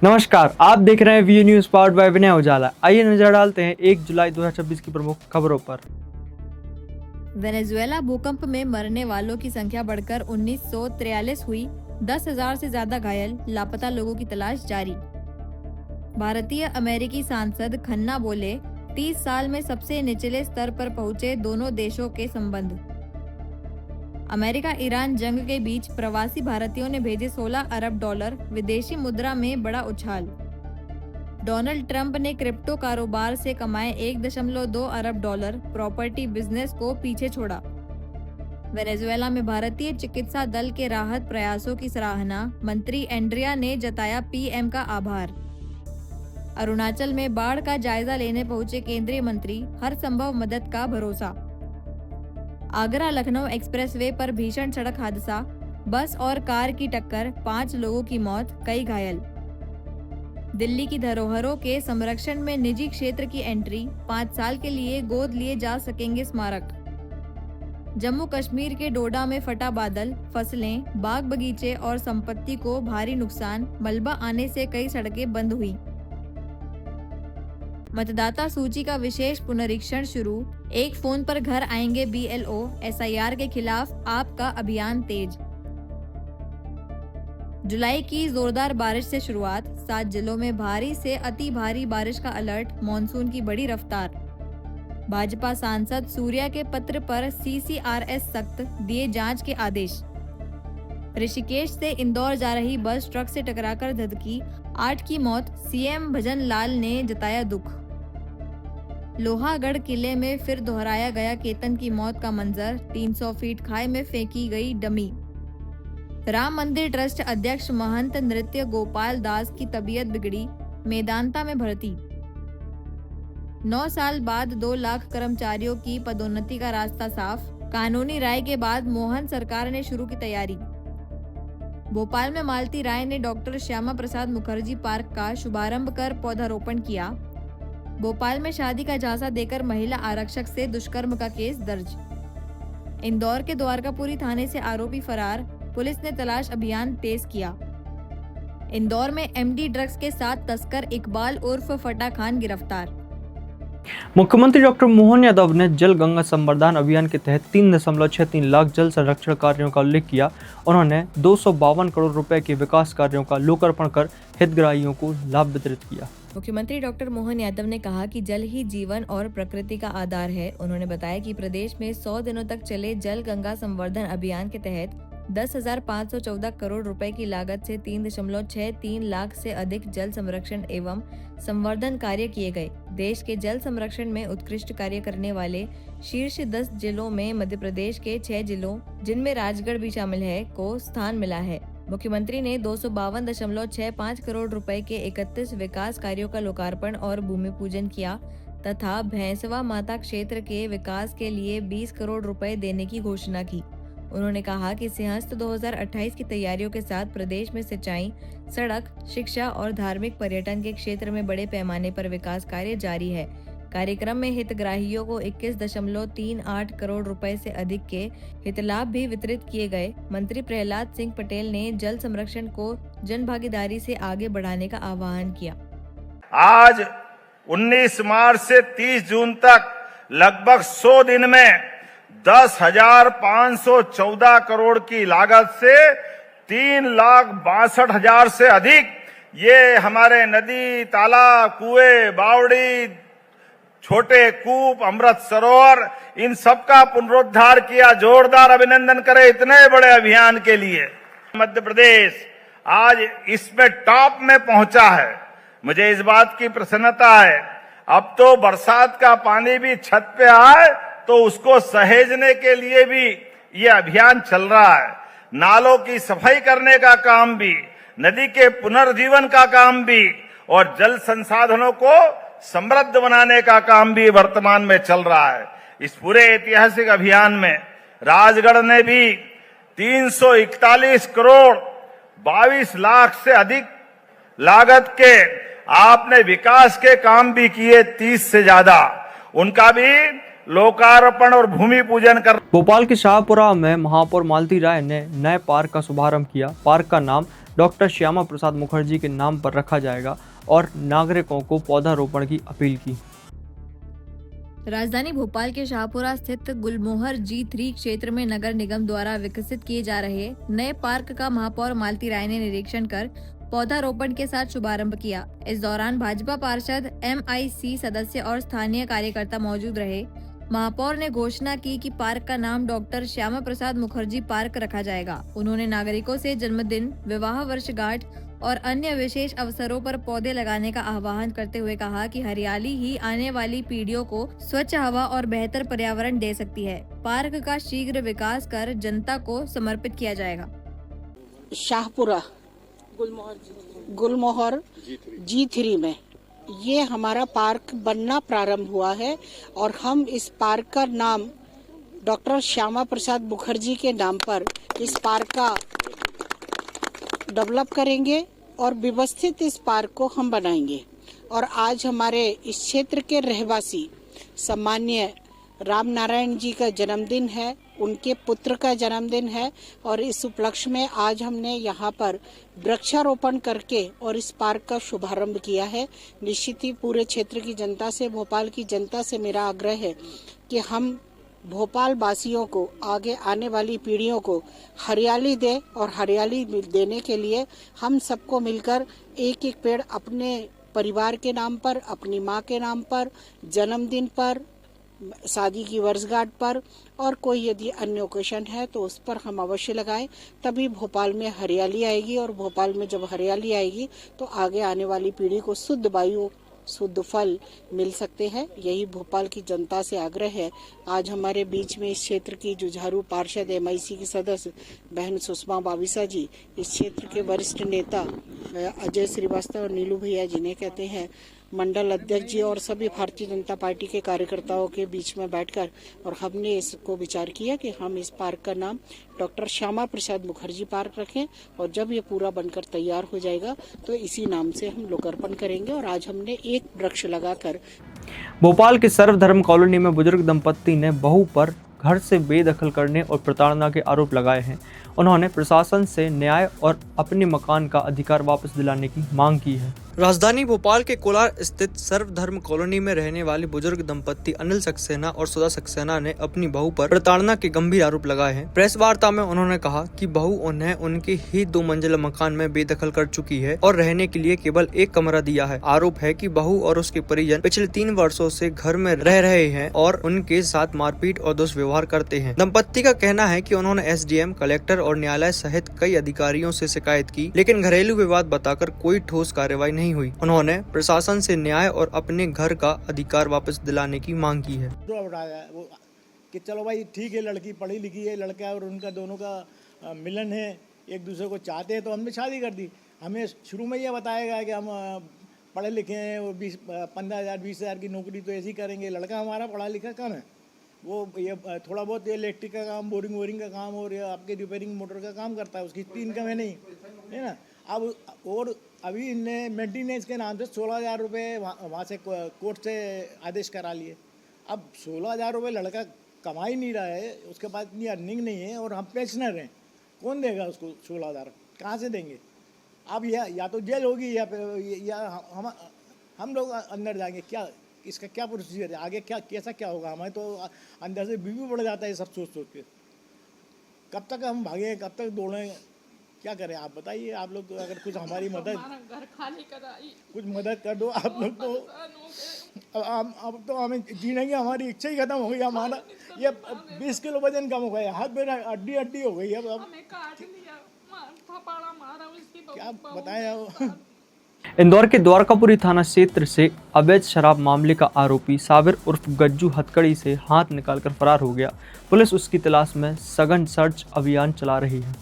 नमस्कार, आप देख रहे हैं वी न्यूज पावर्ड बाय विनय उजाला। आइए नजर डालते हैं 1 जुलाई 2026 की प्रमुख खबरों पर। वेनेजुएला भूकंप में मरने वालों की संख्या बढ़कर 1943 हुई। 10,000 से ज्यादा घायल, लापता लोगों की तलाश जारी। भारतीय अमेरिकी सांसद खन्ना बोले, 30 साल में सबसे निचले स्तर पर पहुंचे दोनों देशों के संबंध। अमेरिका ईरान जंग के बीच प्रवासी भारतीयों ने भेजे $16 अरब, विदेशी मुद्रा में बड़ा उछाल। डोनाल्ड ट्रंप ने क्रिप्टो कारोबार से कमाए $1.2 अरब, प्रॉपर्टी बिजनेस को पीछे छोड़ा। वेनेजुएला में भारतीय चिकित्सा दल के राहत प्रयासों की सराहना, मंत्री एंड्रिया ने जताया पीएम का आभार। अरुणाचल में बाढ़ का जायजा लेने पहुंचे केंद्रीय मंत्री, हर संभव मदद का भरोसा। आगरा लखनऊ एक्सप्रेसवे पर भीषण सड़क हादसा, बस और कार की टक्कर, 5 लोगों की मौत, कई घायल। दिल्ली की धरोहरों के संरक्षण में निजी क्षेत्र की एंट्री, 5 साल के लिए गोद लिए जा सकेंगे स्मारक। जम्मू कश्मीर के डोडा में फटा बादल, फसलें, बाग बगीचे और संपत्ति को भारी नुकसान, मलबा आने से कई सड़कें बंद हुई। मतदाता सूची का विशेष पुनरीक्षण शुरू, एक फोन पर घर आएंगे BLO, SIR के खिलाफ आप का अभियान तेज। जुलाई की जोरदार बारिश से शुरुआत, 7 जिलों में भारी से अति भारी बारिश का अलर्ट, मॉनसून की बड़ी रफ्तार। भाजपा सांसद सूर्या के पत्र पर CCRS सख्त, दिए जांच के आदेश। ऋषिकेश से इंदौर जा रही बस ट्रक से टकराकर धधकी, 8 की मौत, CM भजन लाल ने जताया दुख। लोहागढ़ किले में फिर दोहराया गया केतन की मौत का मंजर, 300 फीट खाई में फेंकी गई डमी। राम मंदिर ट्रस्ट अध्यक्ष महंत नृत्य गोपाल दास की तबीयत बिगड़ी, मेदांता में भर्ती। 9 साल बाद 2 लाख कर्मचारियों की पदोन्नति का रास्ता साफ, कानूनी राय के बाद मोहन सरकार ने शुरू की तैयारी। भोपाल में मालती राय ने डॉक्टर श्यामा प्रसाद मुखर्जी पार्क का शुभारंभ कर पौधारोपण किया। भोपाल में शादी का झांसा देकर महिला आरक्षक से दुष्कर्म का केस दर्ज। इंदौर के द्वारकापुरी थाने से आरोपी फरार, पुलिस ने तलाश अभियान तेज किया। इंदौर में MD ड्रग्स के साथ तस्कर इकबाल उर्फ फटा खान गिरफ्तार। मुख्यमंत्री डॉक्टर मोहन यादव ने जल गंगा संवर्धन अभियान के तहत 3.63 लाख जल संरक्षण कार्यों का उल्लेख किया। उन्होंने 252 करोड़ रुपए के विकास कार्यों का लोकार्पण कर हितग्राहियों को लाभ वितरित किया। मुख्यमंत्री डॉक्टर मोहन यादव ने कहा कि जल ही जीवन और प्रकृति का आधार है। उन्होंने बताया कि प्रदेश में 100 दिनों तक चले जल गंगा संवर्धन अभियान के तहत 10,514 करोड़ रुपए की लागत से 3.63 लाख से अधिक जल संरक्षण एवं संवर्धन कार्य किए गए। देश के जल संरक्षण में उत्कृष्ट कार्य करने वाले शीर्ष 10 जिलों में मध्य प्रदेश के 6 जिलों, जिनमें राजगढ़ भी शामिल है, को स्थान मिला है। मुख्यमंत्री ने 252.65 करोड़ रुपए के 31 विकास कार्यों का लोकार्पण और भूमि पूजन किया तथा भैंसवा माता क्षेत्र के विकास के लिए 20 करोड़ रुपए देने की घोषणा की। उन्होंने कहा कि सिंहस्थ 2028 की तैयारियों के साथ प्रदेश में सिंचाई, सड़क, शिक्षा और धार्मिक पर्यटन के क्षेत्र में बड़े पैमाने पर विकास कार्य जारी है। कार्यक्रम में हितग्राहियों को 21.38 करोड़ रुपए से अधिक के हितलाभ भी वितरित किए गए। मंत्री प्रहलाद सिंह पटेल ने जल संरक्षण को जन भागीदारी से आगे बढ़ाने का आह्वान किया। आज 19 मार्च से 30 जून तक लगभग 100 दिन में 10,514 करोड़ की लागत से 3,62,000 से अधिक ये हमारे नदी, तालाब, कुएं, बावड़ी, छोटे कूप, अमृत सरोवर, इन सब का पुनरुद्धार किया। जोरदार अभिनंदन करें इतने बड़े अभियान के लिए। मध्य प्रदेश आज इसमें टॉप में पहुंचा है। मुझे इस बात की प्रसन्नता है। अब तो बरसात का पानी भी छत पे आए तो उसको सहेजने के लिए भी ये अभियान चल रहा है। नालों की सफाई करने का काम भी, नदी के पुनर्जीवन का काम भी और जल संसाधनों को समृद्ध बनाने का काम भी वर्तमान में चल रहा है। इस पूरे ऐतिहासिक अभियान में राजगढ़ ने भी 341 करोड़ 22 लाख से अधिक लागत के आपने विकास के काम भी किए, 30 से ज्यादा। उनका भी लोकार्पण और भूमि पूजन कर भोपाल के शाहपुरा में महापौर मालती राय ने नए पार्क का शुभारंभ किया। पार्क का नाम डॉक्टर श्यामा प्रसाद मुखर्जी के नाम पर रखा जाएगा और नागरिकों को पौधारोपण की अपील की। राजधानी भोपाल के शाहपुरा स्थित गुलमोहर G3 क्षेत्र में नगर निगम द्वारा विकसित किए जा रहे नए पार्क का महापौर मालती राय ने निरीक्षण कर पौधारोपण के साथ शुभारंभ किया। इस दौरान भाजपा पार्षद MIC सदस्य और स्थानीय कार्यकर्ता मौजूद रहे। महापौर ने घोषणा की कि पार्क का नाम डॉक्टर श्यामा प्रसाद मुखर्जी पार्क रखा जाएगा। उन्होंने नागरिकों से जन्मदिन, विवाह वर्षगांठ और अन्य विशेष अवसरों पर पौधे लगाने का आह्वान करते हुए कहा कि हरियाली ही आने वाली पीढ़ियों को स्वच्छ हवा और बेहतर पर्यावरण दे सकती है। पार्क का शीघ्र विकास कर जनता को समर्पित किया जाएगा। शाहपुरा गुलमोहर G3 में ये हमारा पार्क बनना प्रारंभ हुआ है और हम इस पार्क का नाम डॉक्टर श्यामा प्रसाद मुखर्जी के नाम पर इस पार्क का डेवलप करेंगे और व्यवस्थित इस पार्क को हम बनाएंगे। और आज हमारे इस क्षेत्र के रहवासी सम्मान्य राम नारायण जी का जन्मदिन है, उनके पुत्र का जन्मदिन है और इस उपलक्ष्य में आज हमने यहाँ पर वृक्षारोपण करके और इस पार्क का शुभारंभ किया है। निश्चित ही पूरे क्षेत्र की जनता से, भोपाल की जनता से मेरा आग्रह है कि हम भोपाल वासियों को, आगे आने वाली पीढ़ियों को हरियाली दे और हरियाली देने के लिए हम सबको मिलकर एक एक पेड़ अपने परिवार के नाम पर, अपनी माँ के नाम पर, जन्मदिन पर, शादी की वर्षगांठ पर और कोई यदि अन्य ओकेशन है तो उस पर हम अवश्य लगाएं। तभी भोपाल में हरियाली आएगी और भोपाल में जब हरियाली आएगी तो आगे आने वाली पीढ़ी को शुद्ध वायु, शुद्ध फल मिल सकते हैं। यही भोपाल की जनता से आग्रह है। आज हमारे बीच में इस क्षेत्र की जुझारू पार्षद MIC की सदस्य बहन सुषमा बाविसा जी, इस क्षेत्र के वरिष्ठ नेता अजय श्रीवास्तव और नीलू भैया जिन्हें कहते हैं मंडल अध्यक्ष जी और सभी भारतीय जनता पार्टी के कार्यकर्ताओं के बीच में बैठकर और हमने इसको विचार किया कि हम इस पार्क का नाम डॉक्टर श्यामा प्रसाद मुखर्जी पार्क रखें और जब ये पूरा बनकर तैयार हो जाएगा तो इसी नाम से हम लोकार्पण करेंगे। और आज हमने एक वृक्ष लगाकर भोपाल के सर्वधर्म कॉलोनी में बुजुर्ग दंपत्ति ने बहू पर घर से बेदखल करने और प्रताड़ना के आरोप लगाए हैं। उन्होंने प्रशासन से न्याय और अपने मकान का अधिकार वापस दिलाने की मांग की है। राजधानी भोपाल के कोलार स्थित सर्वधर्म कॉलोनी में रहने वाले बुजुर्ग दंपत्ति अनिल सक्सेना और सुधा सक्सेना ने अपनी बहू पर प्रताड़ना के गंभीर आरोप लगाए हैं। प्रेस वार्ता में उन्होंने कहा कि बहू उन्हें उनके ही 2 मंजिला मकान में बेदखल कर चुकी है और रहने के लिए केवल एक कमरा दिया है। आरोप है कि बहू और उसके परिजन पिछले 3 वर्षों से घर में रह रहे हैं और उनके साथ मारपीट और दुष्व्यवहार करते हैं। दंपत्ति का कहना है कि उन्होंने SDM, कलेक्टर और न्यायालय सहित कई अधिकारियों से शिकायत की, लेकिन घरेलू विवाद बताकर कोई ठोस कार्रवाई नहीं हुई। उन्होंने प्रशासन से न्याय और अपने घर का अधिकार वापस दिलाने की मांग की है। वो कि चलो भाई ठीक है, लड़की पढ़ी लिखी है, लड़का और उनका दोनों का मिलन है, एक दूसरे को चाहते हैं तो हमने शादी कर दी। हमें शुरू में यह बताया गया कि हम पढ़े लिखे हैं और 15,000 20,000 की नौकरी तो ऐसी करेंगे। लड़का हमारा पढ़ा लिखा कम है, वो ये थोड़ा बहुत इलेक्ट्रिक का काम, बोरिंग का काम और आपके रिपेयरिंग मोटर का काम करता है, उसकी इतनी इनकम है नहीं, है ना। अब और अभी इनने मेंटेनेंस के नाम से 16,000 रुपये वहाँ से कोर्ट से आदेश करा लिए। अब 16,000 रुपये लड़का कमा ही नहीं रहा है, उसके पास इतनी अर्निंग नहीं है और हम पेंशनर हैं, कौन देगा उसको 16,000? कहाँ से देंगे? अब या तो जेल होगी या हम लोग अंदर जाएंगे। क्या इसका क्या प्रोसीजर है आगे, कैसा क्या होगा? हमें तो अंदर से बीवी बढ़ जाता है सब सोच के। कब तक हम भागें, कब तक दौड़ें, क्या करें? आप बताइए। आप लोग तो अगर कुछ हमारी मदद, घर खाली कराई, कुछ मदद कर दो आप लोग। तो अब तो हमें जीने की हमारी इच्छा ही खत्म हो गई। हमारा ये 20 किलो वजन कम हो गया, हाथ में हड्डी हो गई। अब हमें काट लिया, थप्पड़ मारा उसकी, क्या बताएं? इंदौर के द्वारकापुरी थाना क्षेत्र से अवैध शराब मामले का आरोपी साबिर उर्फ गज्जू हथकड़ी से हाथ निकालकर फरार हो गया। पुलिस उसकी तलाश में सघन सर्च अभियान चला रही है।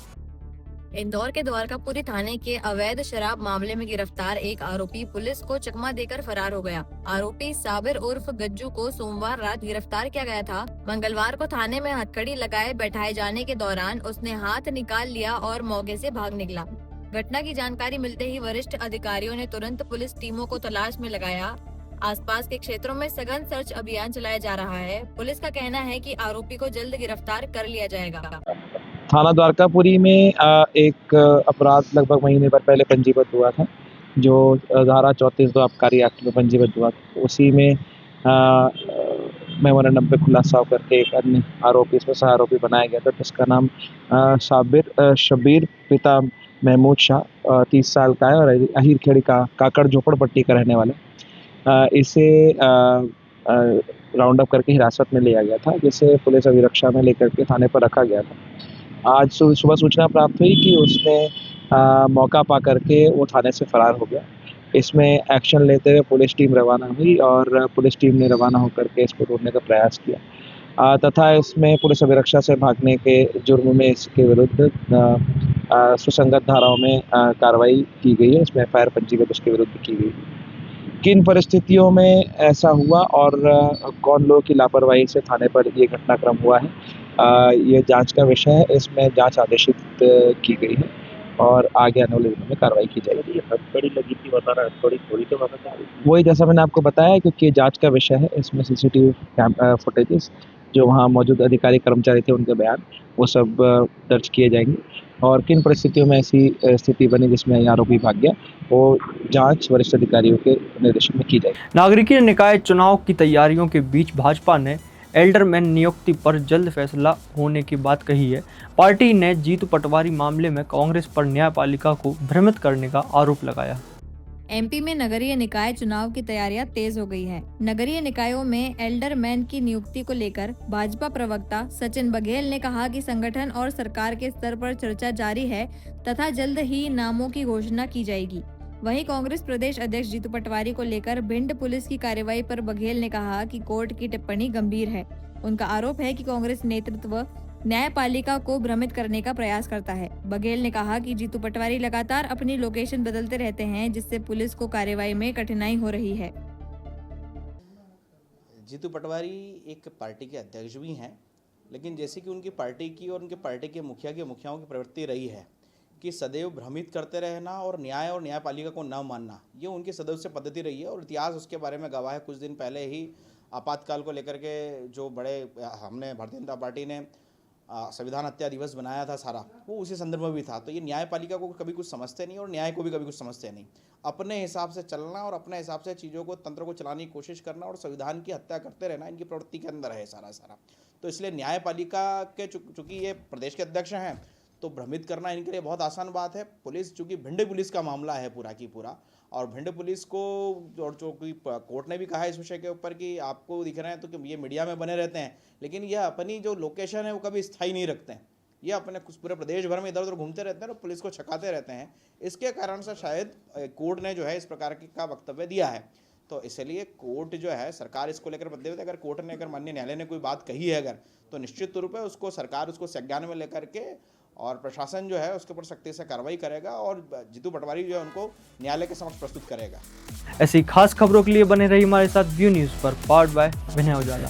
इंदौर के द्वारकापुरी थाने के अवैध शराब मामले में गिरफ्तार एक आरोपी पुलिस को चकमा देकर फरार हो गया। आरोपी साबिर उर्फ गज्जू को सोमवार रात गिरफ्तार किया गया था। मंगलवार को थाने में हथकड़ी लगाए बैठाए जाने के दौरान उसने हाथ निकाल लिया और मौके से भाग निकला। घटना की जानकारी मिलते ही वरिष्ठ अधिकारियों ने तुरंत पुलिस टीमों को तलाश में लगाया। आसपास के क्षेत्रों में सघन सर्च अभियान चलाया जा रहा है। पुलिस का कहना है कि आरोपी को जल्द गिरफ्तार कर लिया जाएगा। थाना द्वारकापुरी में एक अपराध लगभग महीने भर पहले पंजीबद्ध हुआ था, जो धारा 34(2) आबकारी एक्ट में पंजीबद्ध हुआ था। उसी में मेमोरेंडम पे खुलासा होकर के एक अन्य आरोपी, इसमें सह आरोपी बनाया गया था, जिसका नाम शबीर पिता महमूद शाह 30 साल का है और अहिर खेड़ी का काकड़ झोपड़पट्टी का रहने वाला है। इसे राउंड अप करके हिरासत में लिया गया था, जिसे पुलिस अभिरक्षा में लेकर के थाने पर रखा गया था। आज सुबह सूचना प्राप्त हुई कि उसने मौका पा करके वो थाने से फरार हो गया। इसमें एक्शन लेते हुए पुलिस टीम रवाना हुई और पुलिस टीम ने रवाना होकर के इसको ढूंढने का प्रयास किया तथा इसमें पुलिस अभिरक्षा से भागने के जुर्म में इसके विरुद्ध सुसंगत धाराओं में कार्रवाई की गई है। इसमें एफआईआर पंजीबद्ध उसके विरुद्ध की गई है। किन परिस्थितियों में ऐसा हुआ और कौन लोगों की लापरवाही से थाने पर ये घटनाक्रम हुआ है, ये जांच का विषय है। इसमें जांच आदेशित की गई है और आगे आने वाले दिनों में कार्रवाई की जाएगी। हथकड़ी लगी थी बता रहा है, हथकड़ी थोड़ी तो बता रही है। वही जैसा मैंने आपको बताया, क्योंकि ये जांच का विषय है। इसमें सीसीटीवी फुटेजेस जो वहाँ मौजूद अधिकारी कर्मचारी थे उनके बयान वो सब दर्ज किए जाएंगे और किन परिस्थितियों में ऐसी स्थिति बनी जिसमें आरोपी भाग गया, वो जांच वरिष्ठ अधिकारियों के निर्देशन में की जाएगी। नागरिकीय निकाय चुनाव की तैयारियों के बीच भाजपा ने एल्डरमैन नियुक्ति पर जल्द फैसला होने की बात कही है। पार्टी ने जीतू पटवारी मामले में कांग्रेस पर न्यायपालिका को भ्रमित करने का आरोप लगाया। एमपी में नगरीय निकाय चुनाव की तैयारियां तेज हो गई हैं। नगरीय निकायों में एल्डरमैन की नियुक्ति को लेकर भाजपा प्रवक्ता सचिन बघेल ने कहा कि संगठन और सरकार के स्तर पर चर्चा जारी है तथा जल्द ही नामों की घोषणा की जाएगी। वहीं कांग्रेस प्रदेश अध्यक्ष जीतू पटवारी को लेकर भिंड पुलिस की कार्रवाई पर बघेल ने कहा कि कोर्ट की टिप्पणी गंभीर है। उनका आरोप है कि कांग्रेस नेतृत्व न्यायपालिका को भ्रमित करने का प्रयास करता है। बघेल ने कहा कि जीतू पटवारी लगातार अपनी लोकेशन बदलते रहते हैं, जिससे पुलिस को कार्रवाई में कठिनाई हो रही है। जीतू पटवारी एक पार्टी के अध्यक्ष भी हैं, लेकिन जैसे कि उनकी पार्टी की और उनके पार्टी के मुखियाओं की प्रवृत्ति रही है कि सदैव भ्रमित करते रहना और न्यायपालिका को न मानना, ये उनकी सदैव से पद्धति रही है और इतिहास उसके बारे में गवाह है। कुछ दिन पहले ही आपातकाल को लेकर के जो हमने भारतीय जनता पार्टी ने संविधान हत्या दिवस बनाया था सारा, वो उसी संदर्भ में भी था। तो ये न्यायपालिका को कभी कुछ समझते नहीं और न्याय को भी कभी कुछ समझते नहीं। अपने हिसाब से चलना और अपने हिसाब से चीज़ों को, तंत्र को चलाने की कोशिश करना और संविधान की हत्या करते रहना इनकी प्रवृत्ति के अंदर है सारा। तो इसलिए न्यायपालिका के चूँकि ये प्रदेश के अध्यक्ष हैं तो भ्रमित करना इनके लिए बहुत आसान बात है। पुलिस, चूँकि भिंड पुलिस का मामला है पूरा की पूरा, और भिंड पुलिस को और जो कोर्ट ने भी कहा है इस विषय के ऊपर कि आपको दिख रहे हैं तो कि ये मीडिया में बने रहते हैं, लेकिन यह अपनी जो लोकेशन है वो कभी स्थायी नहीं रखते हैं। ये अपने पूरे प्रदेश भर में इधर उधर घूमते रहते हैं और पुलिस को छकाते रहते हैं। इसके कारण से शायद कोर्ट ने जो है इस प्रकार का वक्तव्य दिया है। तो इसलिए कोर्ट जो है, सरकार इसको लेकर बदले हुए, अगर कोर्ट ने, अगर माननीय न्यायालय ने कोई बात कही है अगर, तो निश्चित रूप से उसको सरकार उसको संज्ञान में लेकर के और प्रशासन जो है उसके ऊपर सख्ती से कार्रवाई करेगा और जीतू पटवारी जो है उनको न्यायालय के समक्ष प्रस्तुत करेगा। ऐसी खास खबरों के लिए बने रही हमारे साथ व्यू न्यूज़ पर, पावर्ड बाय विनय उजाला।